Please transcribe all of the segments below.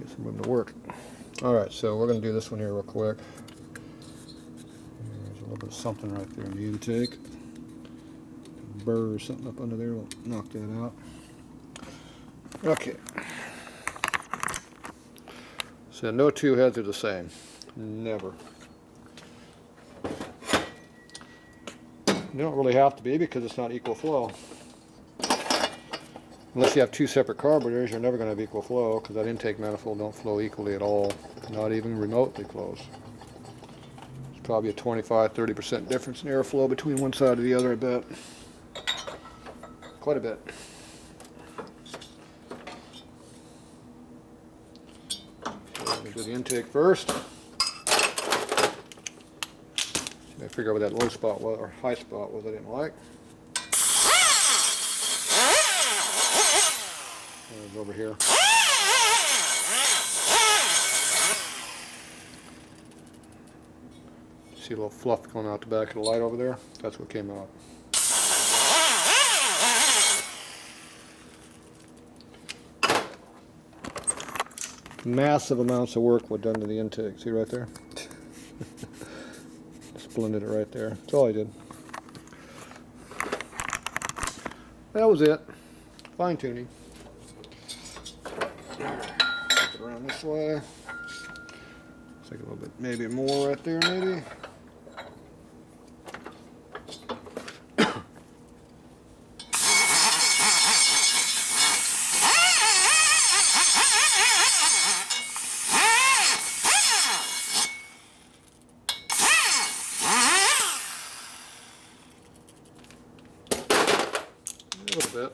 Get some room to work. Alright, so we're going to do this one here real quick. There's a little bit of something right there in the intake. Burr or something up under there, we'll knock that out. Okay. So no two heads are the same. Never. They don't really have to be because it's not equal flow. Unless you have two separate carburetors, you're never going to have equal flow because that intake manifold don't flow equally at all. Not even remotely close. It's probably a 25–30% difference in airflow between one side and the other, I bet. Quite a bit. So let me do the intake first. I figure out what that low spot was, or high spot was I didn't like. There's over here. See a little fluff coming out the back of the light over there? That's what came out. Massive amounts of work were done to the intake. See right there? Just blended it right there. That's all I did. That was it. Fine tuning. Flip it around this way. Let's take a little bit, maybe more right there, maybe. A little bit.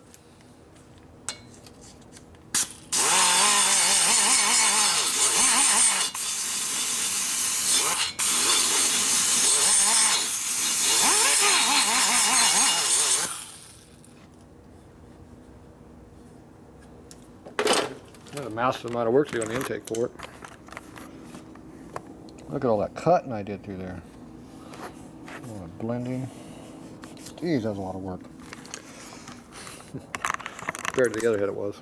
There's a massive amount of work to do on the intake port. Look at all that cutting I did through there. All that blending. Geez, that was a lot of work. Compared to the other head it was.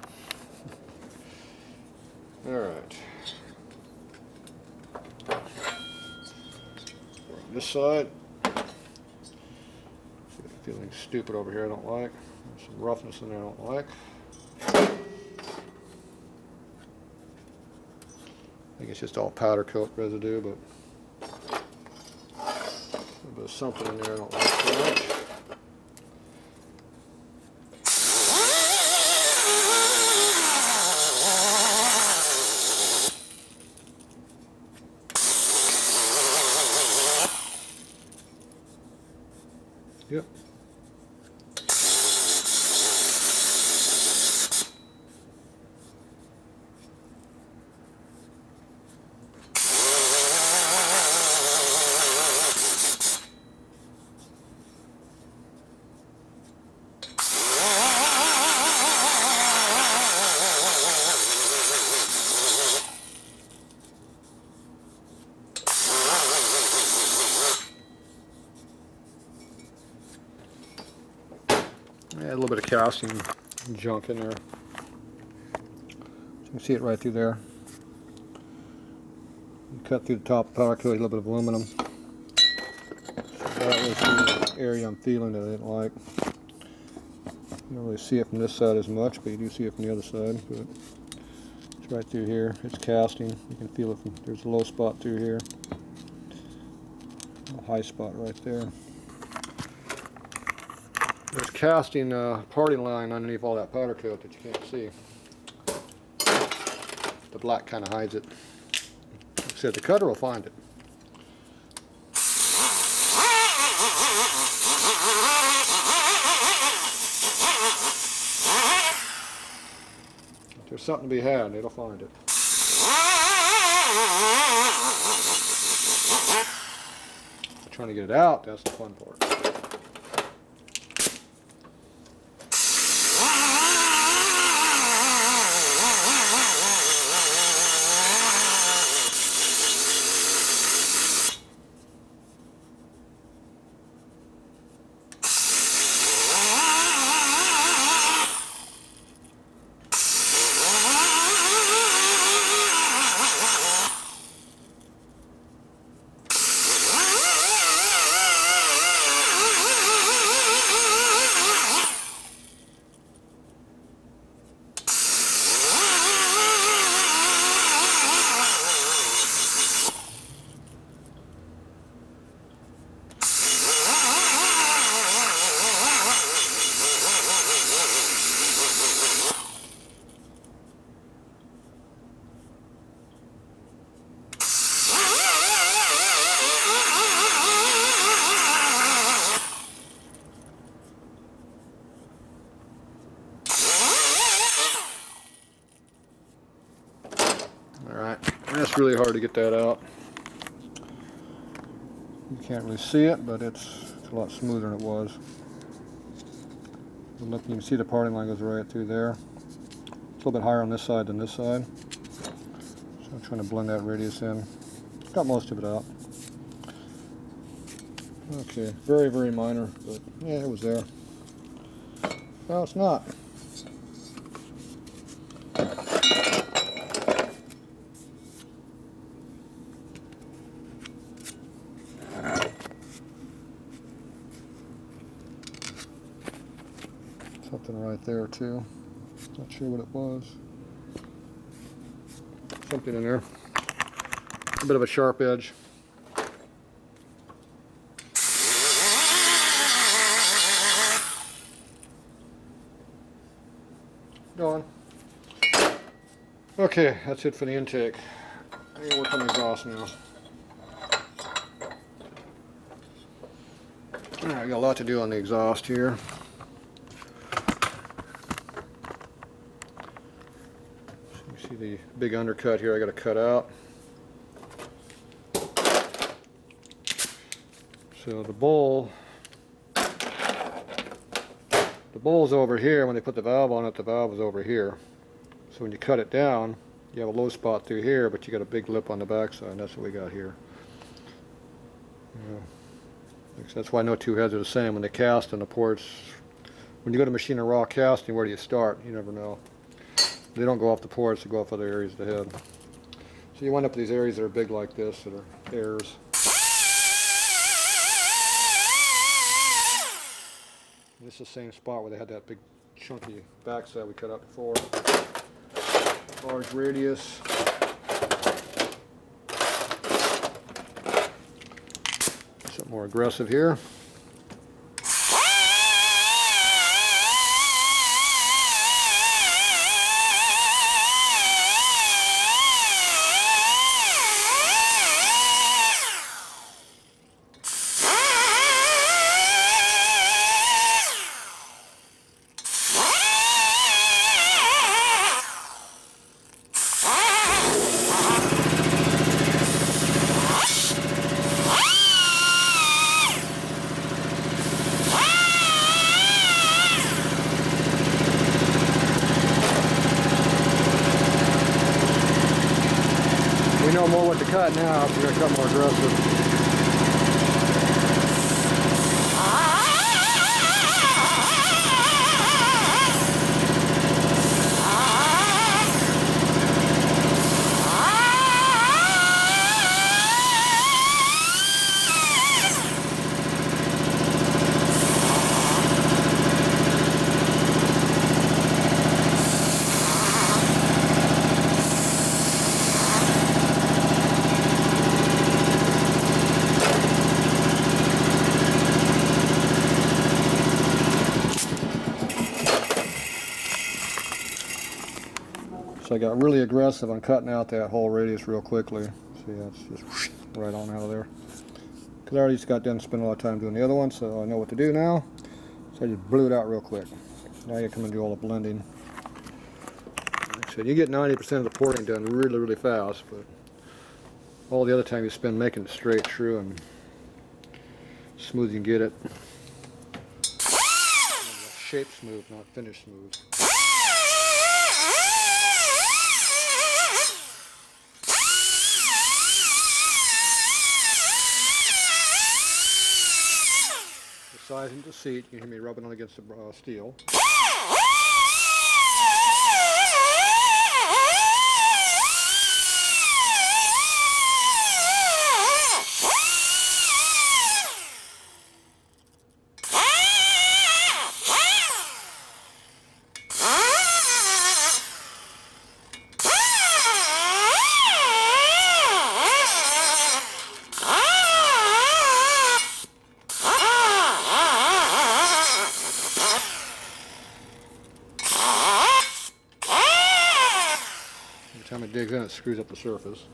Alright. On this side. Feeling stupid over here I don't like. There's some roughness in there I don't like. I think it's just all powder coat residue, but a little bit of something in there I don't like too much. Yep. Yeah, a little bit of casting junk in there. You can see it right through there. You cut through the top of the powder coat, a little bit of aluminum. So that was the area I'm feeling that I didn't like. You don't really see it from this side as much, but you do see it from the other side. But it's right through here. It's casting. You can feel it from, there's a low spot through here. A high spot right there. There's casting parting line underneath all that powder coat that you can't see. The black kind of hides it. Like I said, the cutter will find it. If there's something to be had, it'll find it. Trying to get it out, that's the fun part. Alright, that's really hard to get that out. You can't really see it, but it's a lot smoother than it was. But look, you can see the parting line goes right through there. It's a little bit higher on this side than this side. So I'm trying to blend that radius in. Got most of it out. Okay, very, very minor, but yeah, it was there. No, it's not. Something right there too. Not sure what it was. Something in there. A bit of a sharp edge. Going. Okay, that's it for the intake. I'm going to work on the exhaust now. Alright, I got a lot to do on the exhaust here. You see the big undercut here I got to cut out. So the bowl's over here. When they put the valve on it, the valve is over here. So when you cut it down, you have a low spot through here, but you got a big lip on the backside, and that's what we got here. Yeah. That's why no two heads are the same. When they cast on the ports, when you go to machine a raw casting, where do you start? You never know. They don't go off the ports, they go off other areas of the head. So you wind up with these areas that are big like this, that are airs. This is the same spot where they had that big chunky backside we cut out before. Large radius. Something more aggressive here. We know more what to cut now, so we're going to cut more aggressive. So I got really aggressive on cutting out that whole radius real quickly. See, that's just right on out of there. Because I already just got done spending a lot of time doing the other one, so I know what to do now. So I just blew it out real quick. Now you come and do all the blending. Like I said, you get 90% of the porting done really, really fast, but all the other time you spend making it straight through and smooth you can get it. Shape smooth, not finish smooth. Sizing the seat, you hear me rubbing on against the steel. Every time it digs in, it screws up the surface.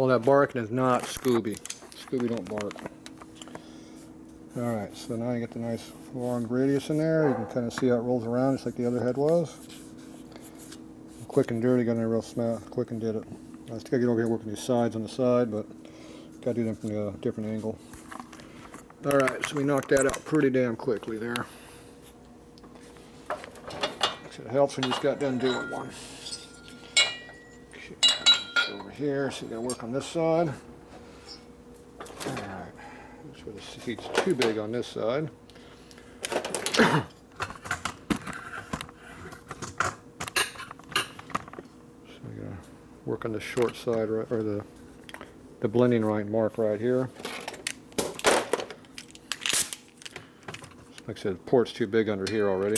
All that barking is not Scooby. Scooby don't bark. Alright, so now you get the nice long radius in there. You can kind of see how it rolls around just like the other head was. Quick and dirty, got in there real smart. Quick and did it. I was going to get over here working these sides on the side, but got to do them from a different angle. Alright, so we knocked that out pretty damn quickly there. So it helps when you just got done doing one. Okay, so over here, so you got to work on this side. Alright, that's where the seat's too big on this side. So we got to work on the short side, right, or the blending right mark right here. Like I said, the port's too big under here already.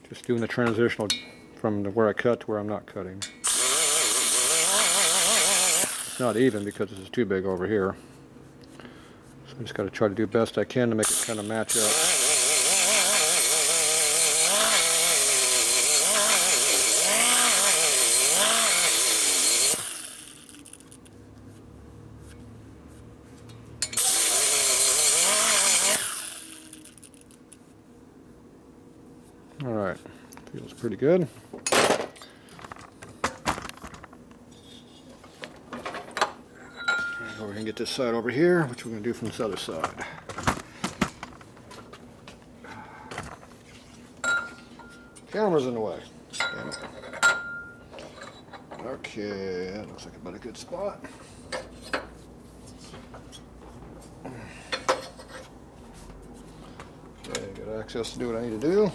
Just doing the transitional from where I cut to where I'm not cutting. It's not even because this is too big over here. So I just got to try to do the best I can to make it kind of match up. Alright, feels pretty good. We're going to get this side over here, which we're going to do from this other side. Camera's in the way. Damn it. Okay, that looks like about a good spot. Okay, got access to do what I need to do.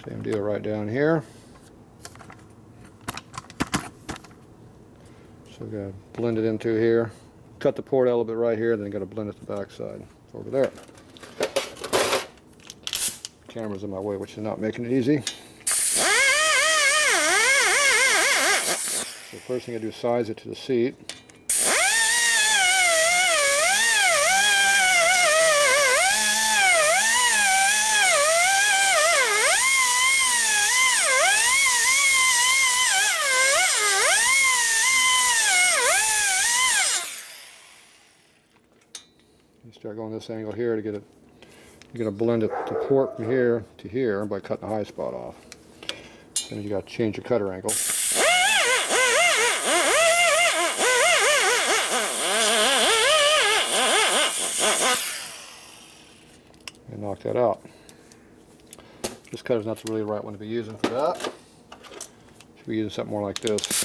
Same deal right down here. So we got to blend it into here. Cut the port out a little bit right here, then got to blend it to the back side. Over there. Camera's in my way, which is not making it easy. So the first thing I do is size it to the seat. You start going this angle here to get it. You're going to blend it, the port from here to here by cutting the high spot off. Then you got to change your cutter angle. And knock that out. This cutter's not really the right one to be using for that. Should be using something more like this.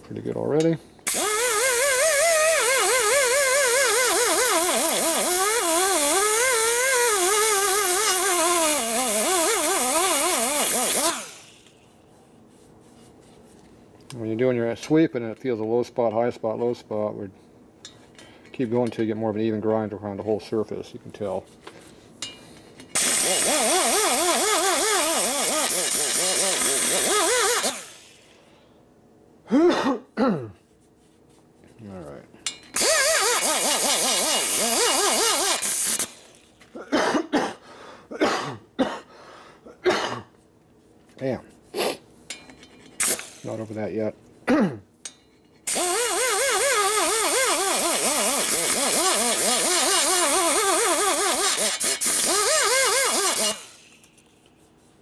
Pretty good already. When you're doing your sweep and it feels a low spot, high spot, low spot, we keep going until you get more of an even grind around the whole surface, you can tell. Alright. Damn. Not over that yet.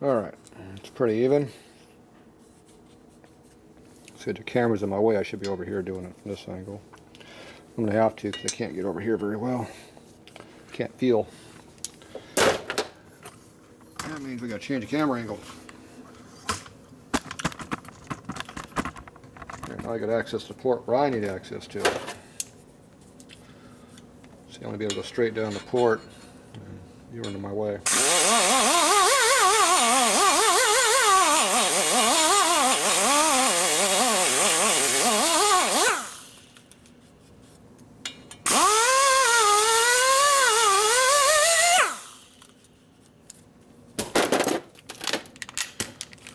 Alright, it's pretty even. So the camera's in my way, I should be over here doing it from this angle. I'm going to have to because I can't get over here very well. Can't feel. That means we got to change the camera angle. Here, now I got access to the port where I need access to. So You want to be able to go straight down the port. You were into my way.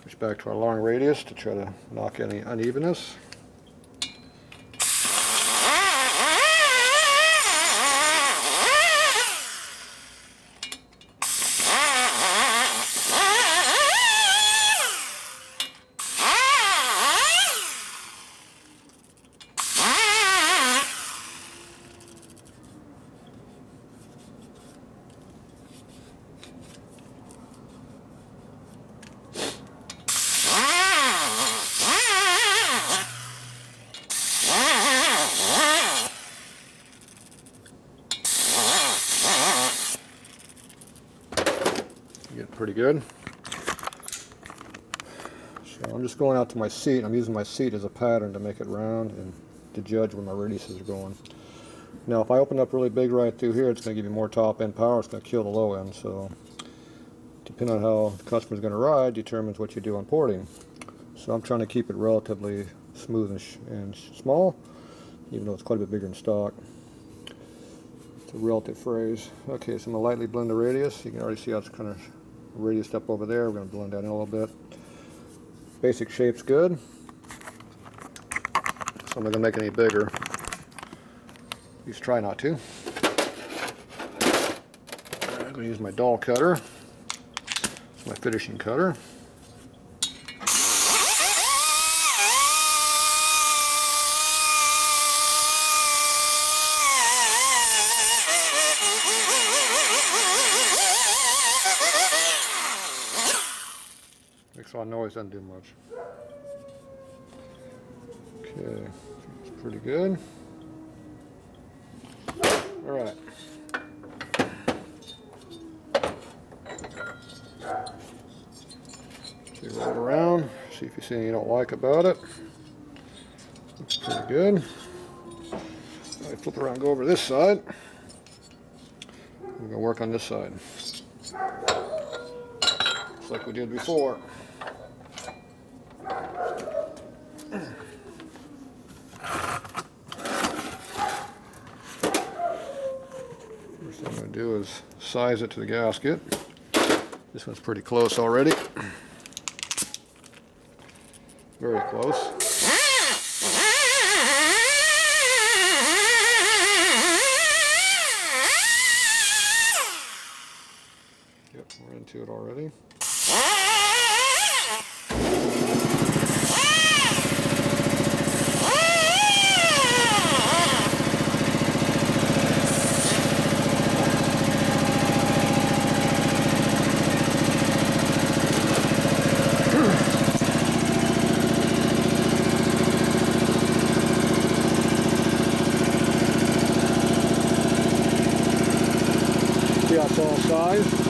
Switch back to our long radius to try to knock any unevenness. Getting pretty good. So I'm just going out to my seat. I'm using my seat as a pattern to make it round and to judge where my radiuses are going. Now if I open up really big right through here, it's going to give you more top end power. It's going to kill the low end. So depending on how the customer is going to ride determines what you do on porting. So I'm trying to keep it relatively smooth and small, even though it's quite a bit bigger than stock. It's a relative phrase. Okay, so I'm going to lightly blend the radius. You can already see how it's kind of radiused up over there. We're going to blend that in a little bit. Basic shape's good. So I'm not going to make it any bigger. At least try not to. I'm going to use my dull cutter. It's my finishing cutter. Makes a lot of noise, doesn't do much. Okay, it's pretty good. Alright. So roll it around, see if you see anything you don't like about it. Looks pretty good. Now I flip around and go over this side. We're going to work on this side. Just like we did before. First thing I'm going to do is size it to the gasket. This one's pretty close already. Very close. Yep, we're into it already. See how it's all sized?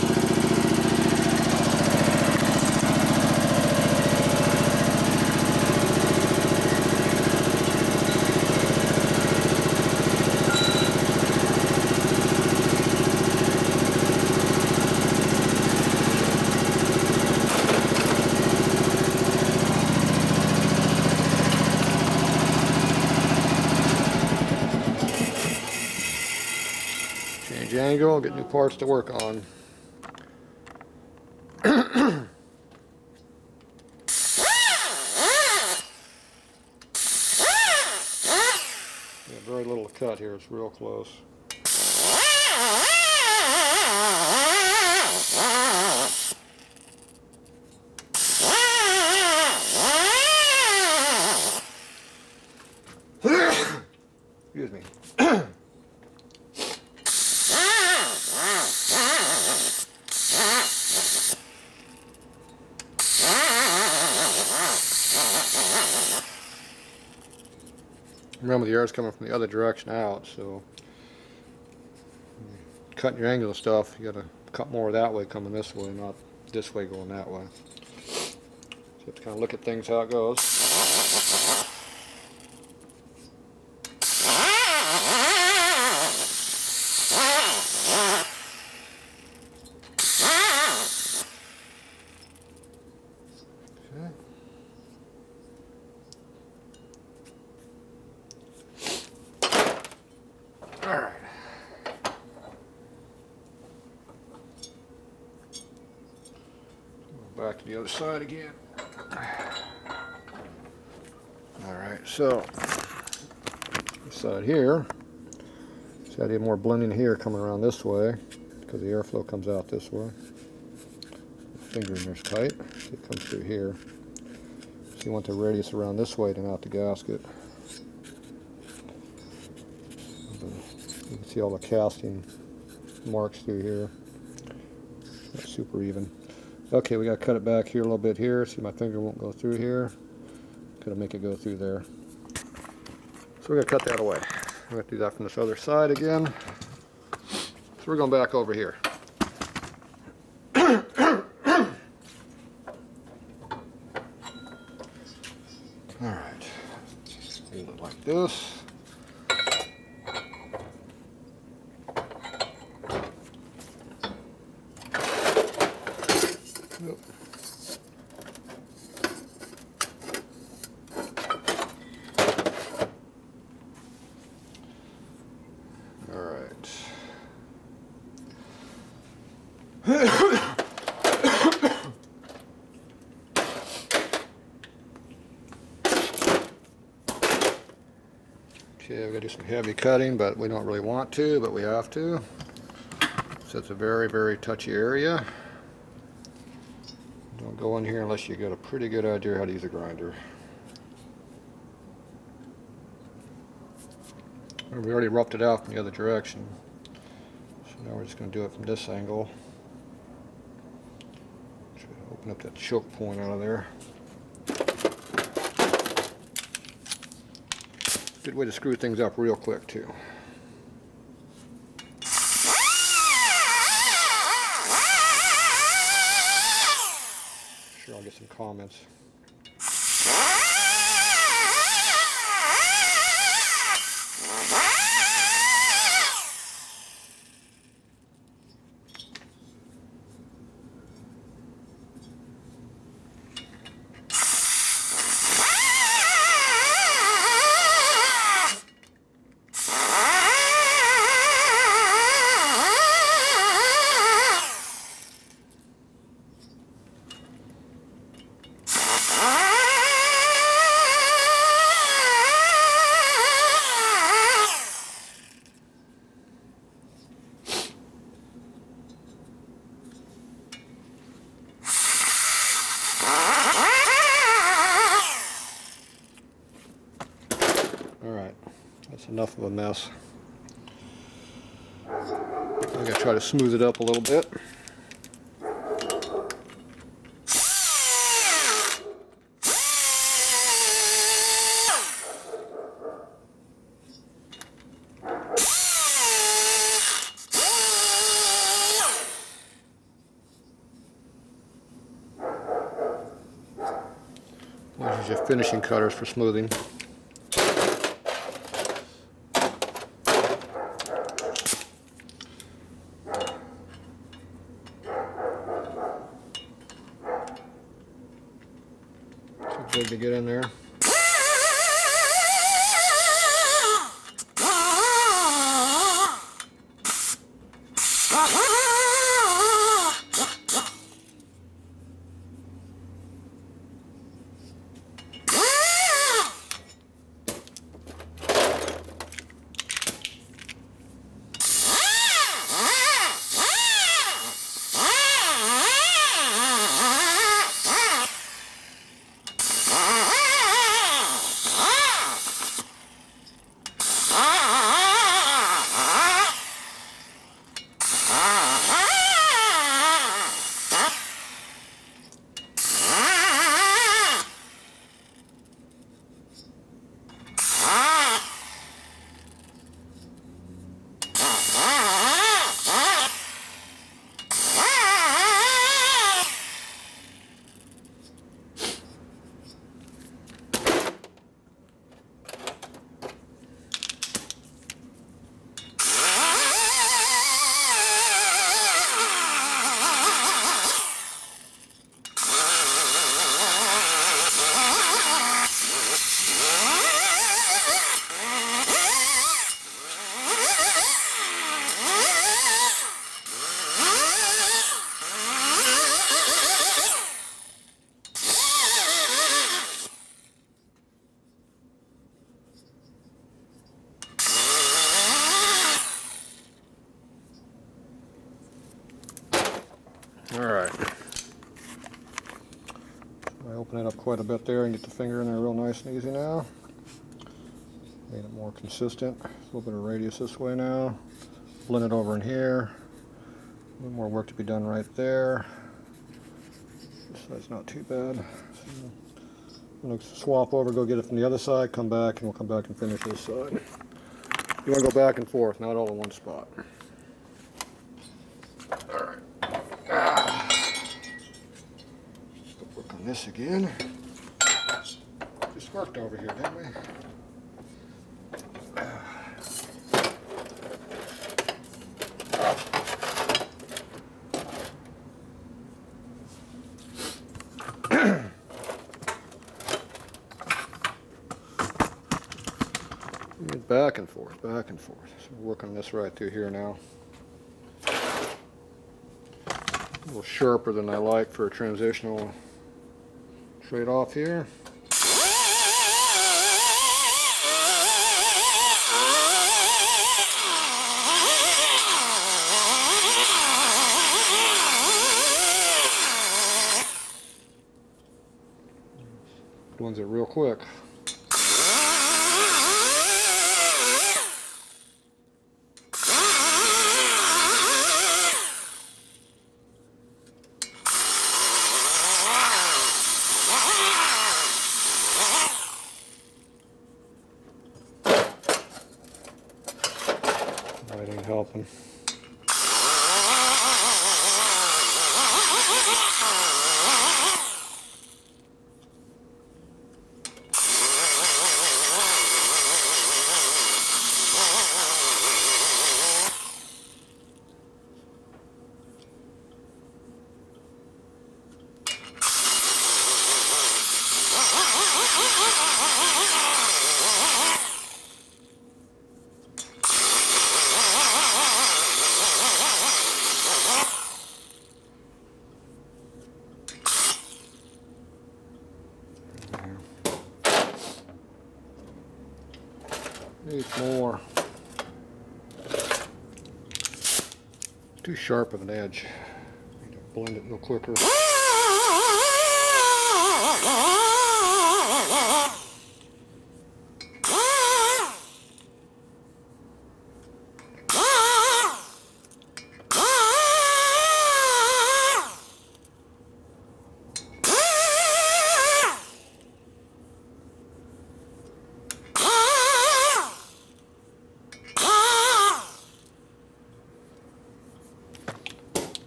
Change angle, get new parts to work on. Yeah, very little to cut here, it's real close. Excuse me. Remember, the air is coming from the other direction out, so cutting your angular stuff, you got to cut more that way coming this way, not this way going that way. So you have to kind of look at things how it goes. Back to the other side again. Alright, so this side here, see I did more blending here coming around this way because the airflow comes out this way. Finger in there's tight, it comes through here. So you want the radius around this way to not the gasket. You can see all the casting marks through here. That's super even. Okay, we got to cut it back here a little bit here. See, my finger won't go through here. Got to make it go through there. So we're going to cut that away. We're going to do that from this other side again. So we're going back over here. Alright. Hold it like this. Yep. All right. Okay, we're going to do some heavy cutting, but we don't really want to, but we have to. So it's a very, very touchy area. Don't go in here unless you got a pretty good idea how to use a grinder. We already roughed it out from the other direction. So now we're just going to do it from this angle. Try to open up that choke point out of there. Good way to screw things up real quick too. Sure, I'll get some comments. That's enough of a mess. I'm going to try to smooth it up a little bit. These are your finishing cutters for smoothing. Too big to get in there. Open it up quite a bit there and get the finger in there real nice and easy now. Made it more consistent. A little bit of radius this way now. Blend it over in here. A little more work to be done right there. This side's not too bad. So I'm going to swap over, go get it from the other side, come back, and we'll come back and finish this side. You want to go back and forth, not all in one spot. Alright. Work on this again. Just worked over here, didn't we? Back and forth, back and forth. So we're working this right through here now. A little sharper than I like for a transitional trade-off here. Blends it real quick. That ain't helping. Needs more. Too sharp of an edge. Need to blend it a little quicker.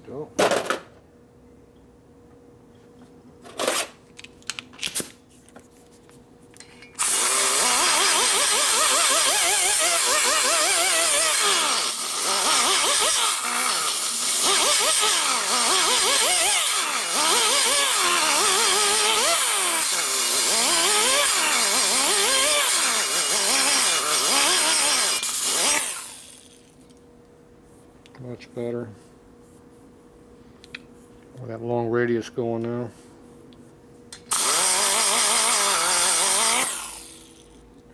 Go. Much better. With that long radius going now.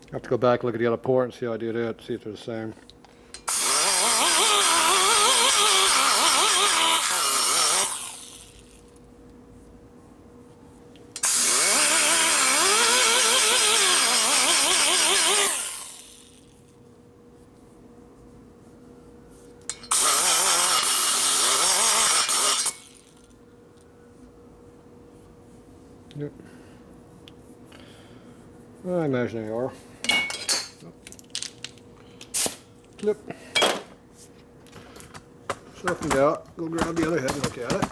I have to go back and look at the other port and see how I do that, see if they're the same. Yep. I imagine they are. Clip. Softened out. Go grab the other head and look at it.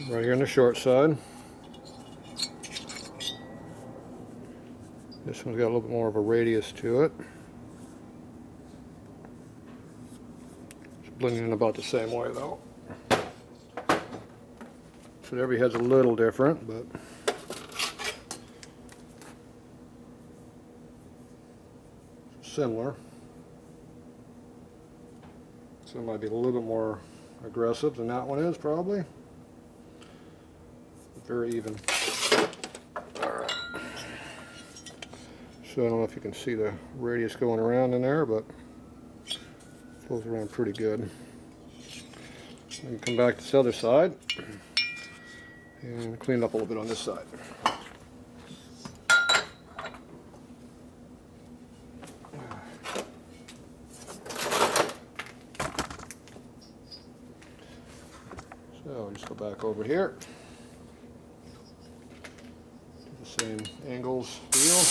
Right here on the short side. This one's got a little bit more of a radius to it. It's blending in about the same way though. So every head's a little different, but similar. So it might be a little bit more aggressive than that one is probably. Very even. Alright. So I don't know if you can see the radius going around in there, but it pulls around pretty good. We can come back to this other side and clean it up a little bit on this side. So just go back over here. Do the same angles deal.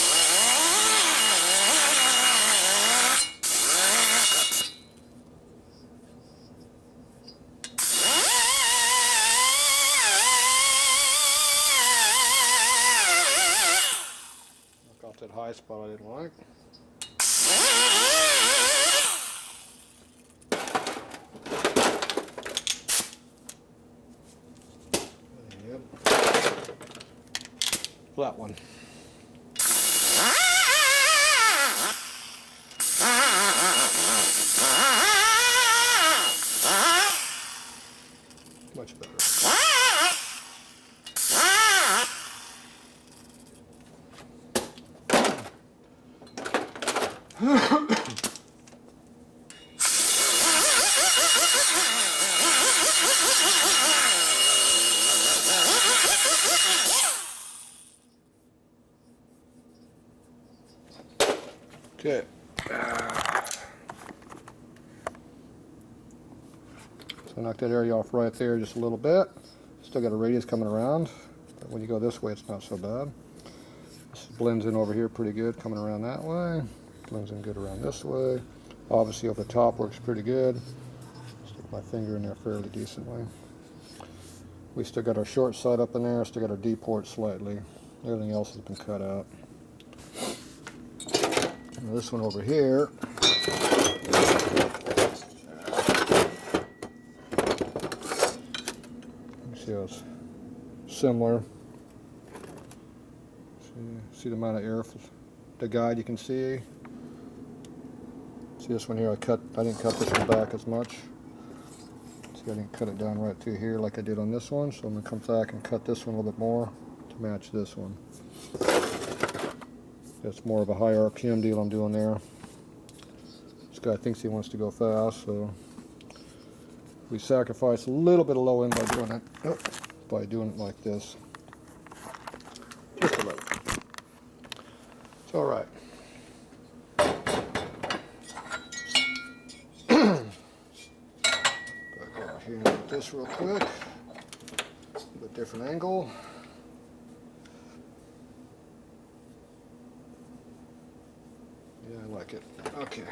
Knock off that high spot I didn't like. Flat one. Much better. Okay. So knock that area off right there just a little bit. Still got a radius coming around, but when you go this way it's not so bad. This blends in over here pretty good coming around that way. Blends in good around this way. Obviously over the top works pretty good. Stick my finger in there fairly decently. We still got our short side up in there, still got our D port slightly. Everything else has been cut out. Now this one over here, you see how it's similar. See the amount of air, the guide you can see. See this one here, I didn't cut this one back as much. See, I didn't cut it down right through here like I did on this one, so I'm going to come back and cut this one a little bit more to match this one. That's more of a high RPM deal I'm doing there. This guy thinks he wants to go fast, so we sacrifice a little bit of low end by doing it like this. Just a little. It's all right. Back over here and get this real quick. A bit different angle. Yeah, I like it. Okay.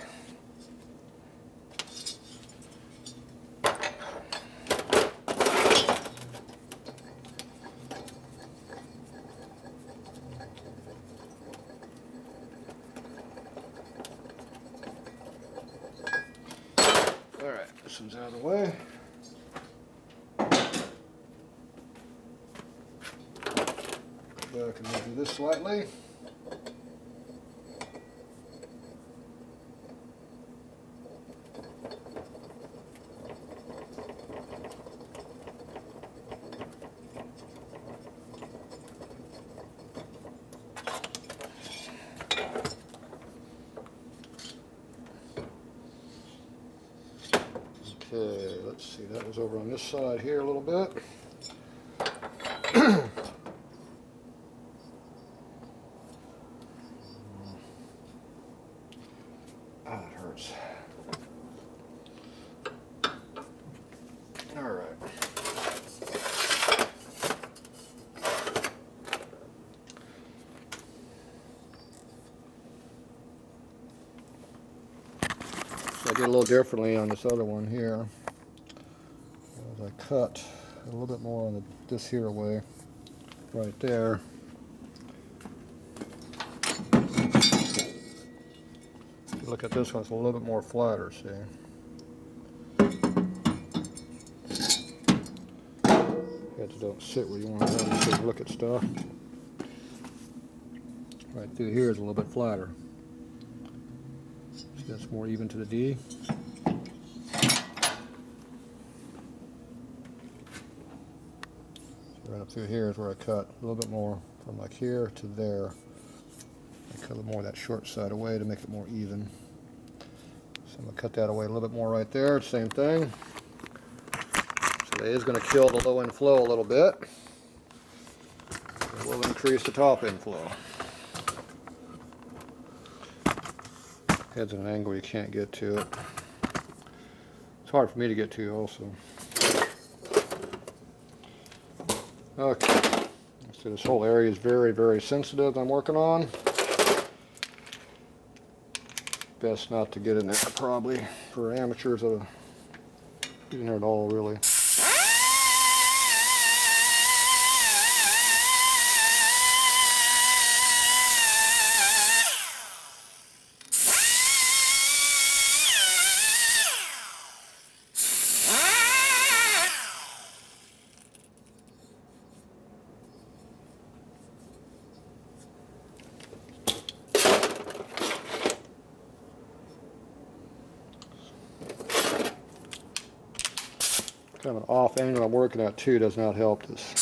All right, this one's out of the way. Go back and do this slightly. Okay, let's see, that was over on this side here a little bit. Ah, it hurts. All right. So I did a little differently on this other one here. As I cut a little bit more on this here way, right there. If you look at this one, it's a little bit more flatter, see? Heads don't sit where you want to have them to look at stuff. Right through here is a little bit flatter. See, that's more even to the D. Right up through here is where I cut a little bit more from like here to there. I cut a little more of that short side away to make it more even. So I'm going to cut that away a little bit more right there, same thing. So that is going to kill the low end flow a little bit. It will increase the top end flow. Head's at an angle you can't get to it. It's hard for me to get to also. Okay, so this whole area is very, very sensitive I'm working on. Best not to get in there probably for amateurs of in there at all really. Kind of an off angle I'm working at too does not help this.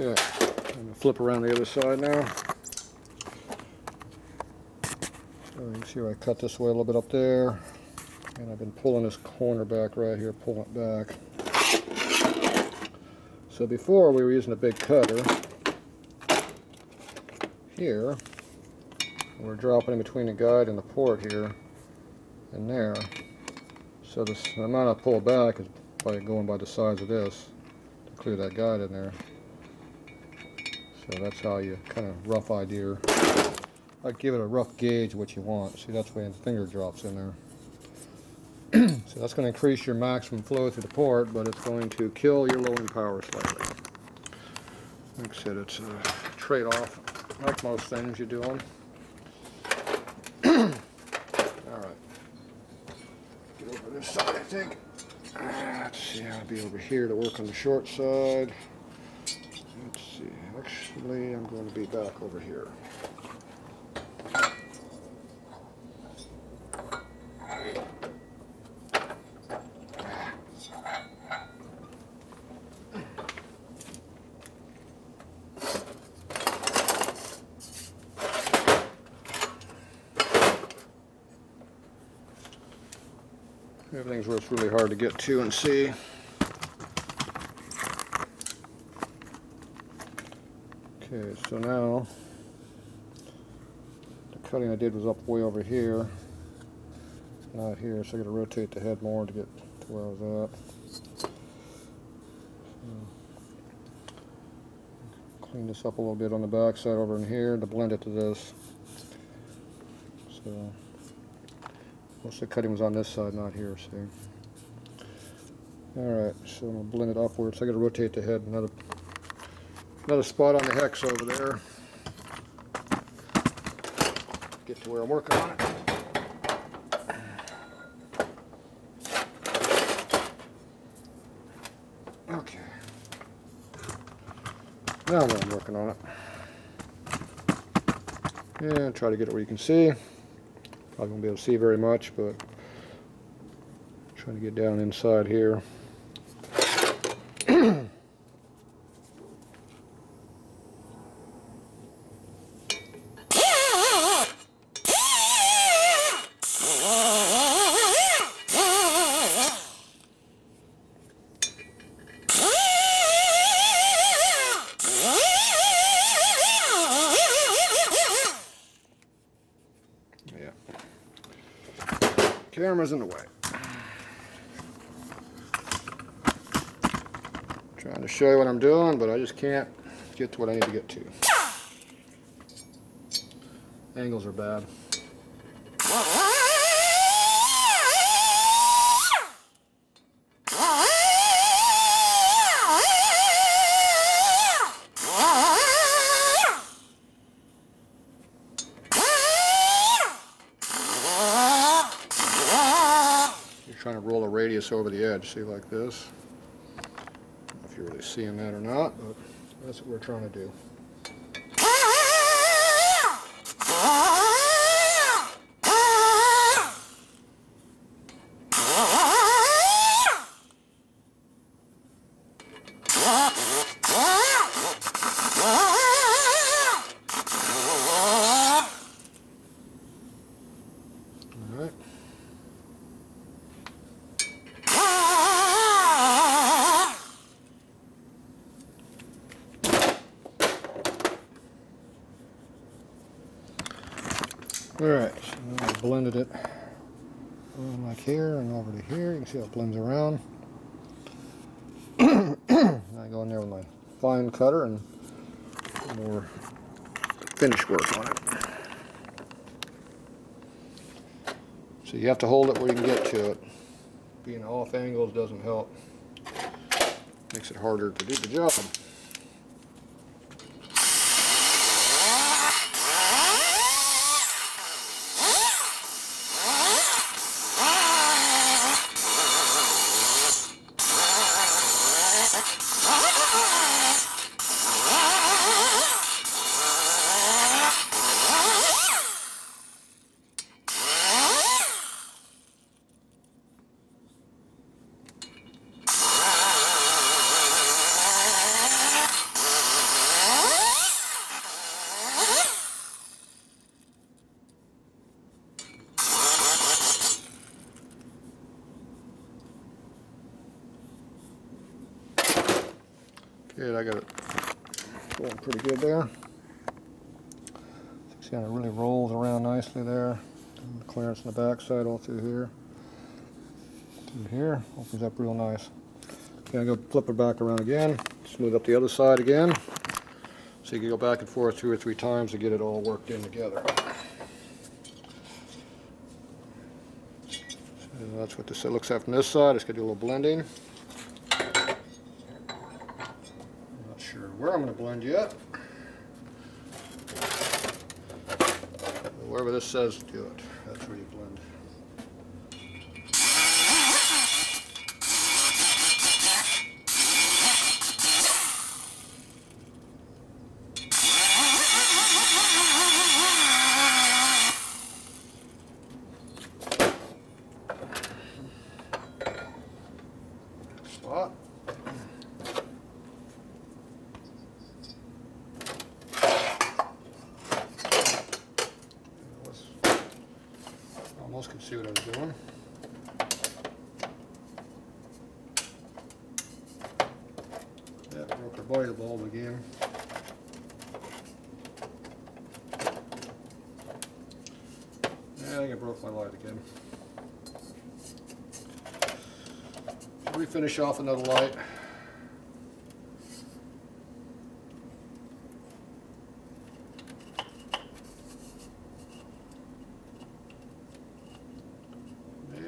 Okay, I'm going to flip around the other side now. So you can see where I cut this way a little bit up there. And I've been pulling this corner back right here, pulling it back. So before we were using a big cutter. Here, we're dropping in between the guide and the port here and there. So the amount I pull back is by going by the size of this to clear that guide in there. So that's how you kind of rough idea. I give it a rough gauge of what you want. See, that's when the finger drops in there. So that's going to increase your maximum flow through the port, but it's going to kill your low end power slightly. Like I said, it's a trade-off, like most things you're doing. All right. Get over this side, I think. Let's see, I'll be over here to work on the short side. Let's see, actually I'm going to be back over here. Everything's where it's really hard to get to and see. Okay, so now the cutting I did was up way over here, not here, so I got to rotate the head more to get to where I was at. So, clean this up a little bit on the back side over in here to blend it to this. So most of the cutting was on this side, not here, see. Alright, so I'm going to blend it upwards. So I got to rotate the head another spot on the hex over there. Get to where I'm working on it. Now I'm working on it. And try to get it where you can see. Probably won't be able to see very much, but trying to get down inside here. Camera's in the way. Trying to show you what I'm doing, but I just can't get to what I need to get to. Angles are bad. Trying to roll a radius over the edge, see, like this. I don't know if you're really seeing that or not, but that's what we're trying to do. All right. Alright, so I blended it like here and over to here. You can see how it blends around. I go in there with my fine cutter and more finish work on it. So you have to hold it where you can get to it. Being off angles doesn't help. Makes it harder to do the job. Okay, I got it going pretty good there. See how it really rolls around nicely there. And the clearance on the back side all through here. Opens up real nice. Okay, I'm going to flip it back around again. Smooth up the other side again. So you can go back and forth 2 or 3 times to get it all worked in together. So that's what this looks like from this side. It's going to do a little blending. Where I'm going to blend yet. Wherever this says do it, that's where you blend. Spot. Almost can see what I was doing. Yeah, broke our body bulb again. Yeah, I think I broke my light again. So we finish off another light.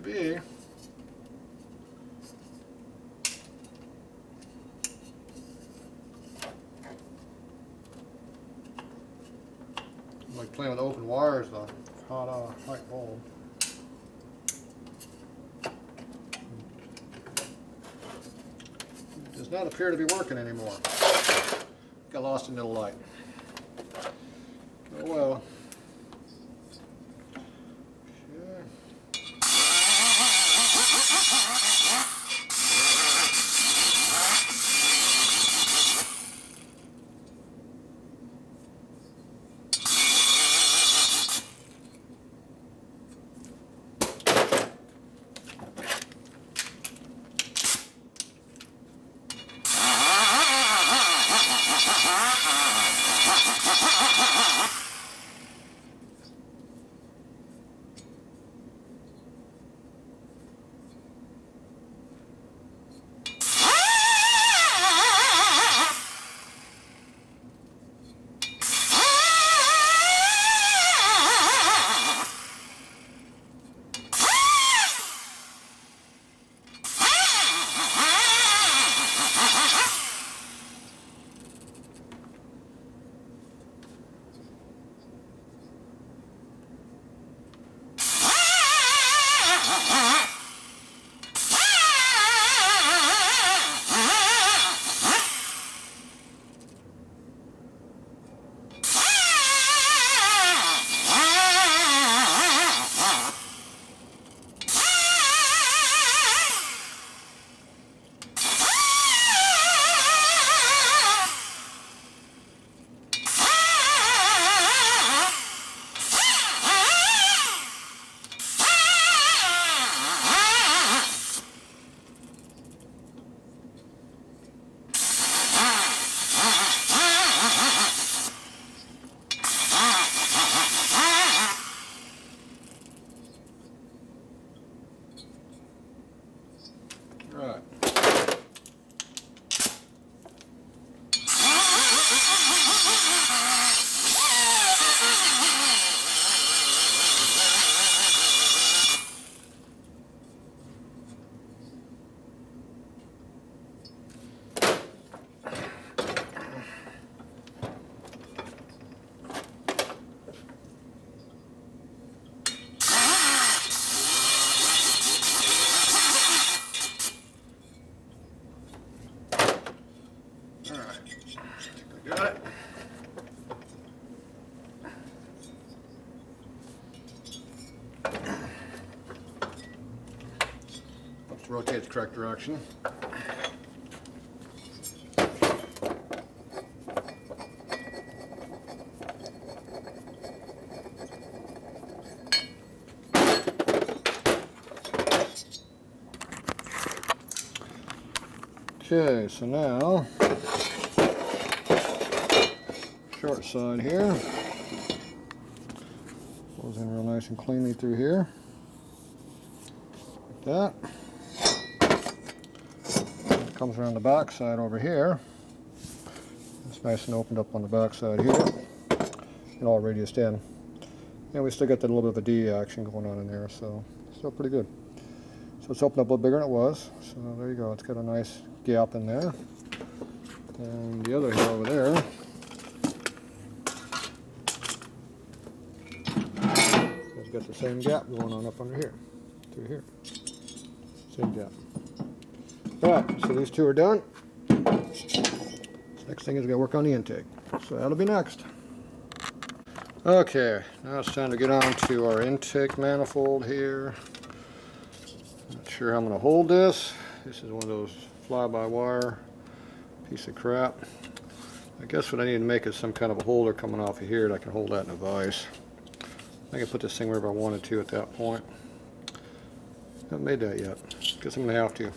Maybe. I'm like playing with open wires, the hot light bulb. It does not appear to be working anymore. got lost in the light. Oh well. Right. Got it. Let's rotate the correct direction. Okay, so now short side here goes in real nice and cleanly through here, like that. It comes around the back side over here. It's nice and opened up on the back side here, and all radiused in. And we still got that little bit of a D action going on in there, so still pretty good. So it's opened up a little bigger than it was. So there you go. It's got a nice gap in there. And the other here over there, it's got the same gap going on up under here, through here. Same gap. Alright, so these two are done. Next thing is going to work on the intake. So that'll be next. Okay, now it's time to get on to our intake manifold here. Not sure how I'm going to hold this. This is one of those fly-by-wire piece of crap. I guess what I need to make is some kind of a holder coming off of here that I can hold that in a vise. I can put this thing wherever I wanted to at that point. Haven't made that yet. Guess I'm going to have to.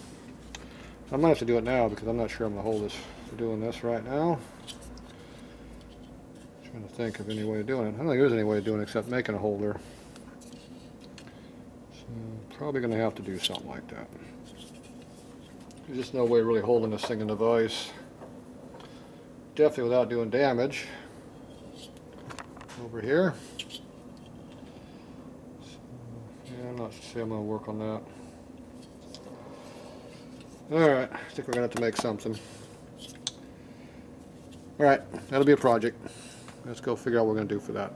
I might have to do it now because I'm not sure I'm going to hold this for doing this right now. Trying to think of any way of doing it. I don't think there's any way of doing it except making a holder. So probably going to have to do something like that. There's just no way of really holding this thing in the vise. Definitely without doing damage. Over here. So, yeah, I'm not sure I'm going to work on that. Alright, I think we're going to have to make something. Alright, that'll be a project. Let's go figure out what we're going to do for that.